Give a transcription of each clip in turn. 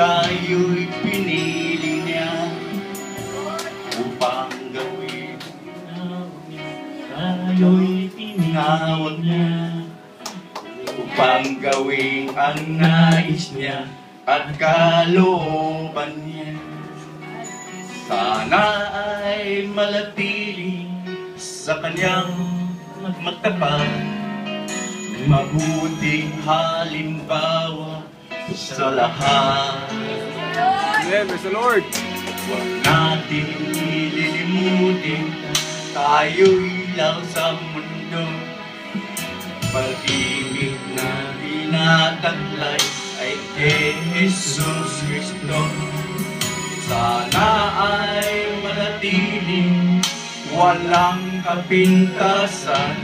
tayo'y pinili niya upang gawin. Tayo'y tinawag niya upang gawin ang nais niya at kalooban niya. Sana ay manatili sa kanyang matapat, mabuting halimbawa sa lahat. Amen, praise the Lord. Huwag natin ililimutin, tayo'y lang sa mundo. Pag-ibig na tinataglay ay kay Jesus Cristo. Sana ay manatiling walang kapintasan,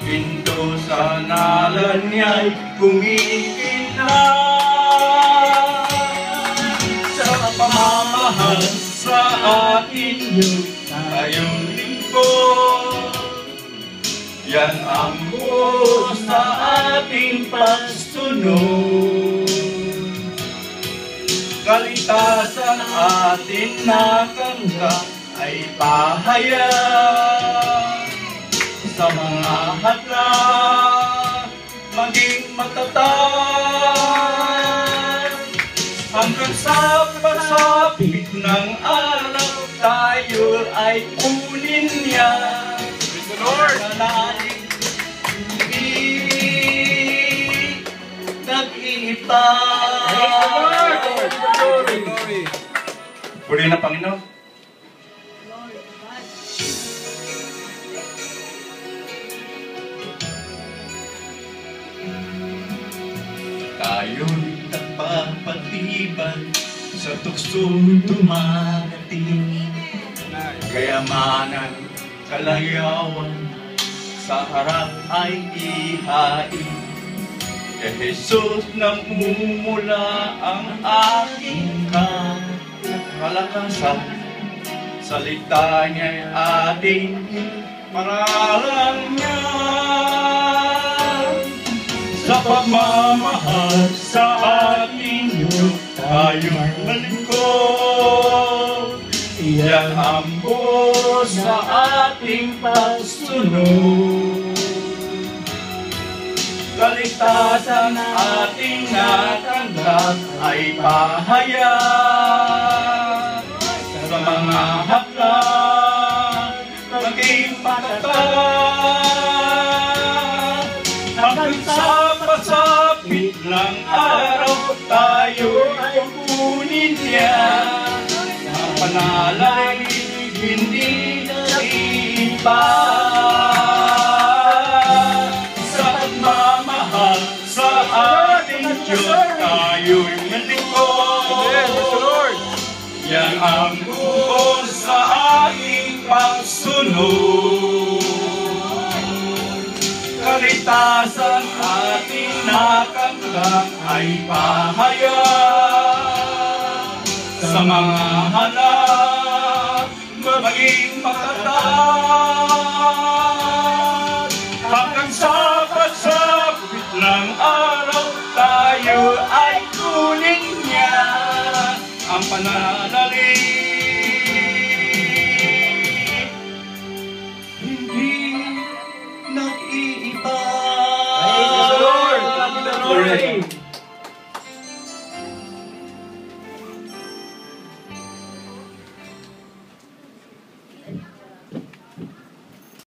pinto sa ngalan niya'y kumikinang. Sa pamamahal sa atin yung tayong lingkod, yan ang buo sa ating pagsunod. Kaligtasan atin nakanggap ay pahayag sa mga hadlang, maging matatag hanggang sa pasapit ng araw tayo ay kunin niya. Praise the Lord. Nanalig, nag-iiba. Glory, glory. Puri na Panginoon. Tayo'y nagpapatibay sa tuksong dumarating. Kayamanan, kalayawan, sa harap ay ihain. Kay Jesus namumula ang aking kalakasan. Salita niya'y ating paralan niya. Sa pagmamahal sa ating Diyos tayo'y malingkod. Iyan ang buo sa ating pagsunod. Kaligtasan ating natanggap ay pahayag sa mga hadlang, maging matatag hanggang sa pasapit ng araw tayo ay kunin niya. Ang panalangin hindi naiba. Sa pagmamahal sa ating Diyos tayo'y malingkod. Yan ang buo sa ating pagsunod. Kaligtasan ating nakanggap ay pahayag sa mga hanap, maging matatag hanggang sa pagsapit ng araw tayo ay kunin niya. Ang pananalalig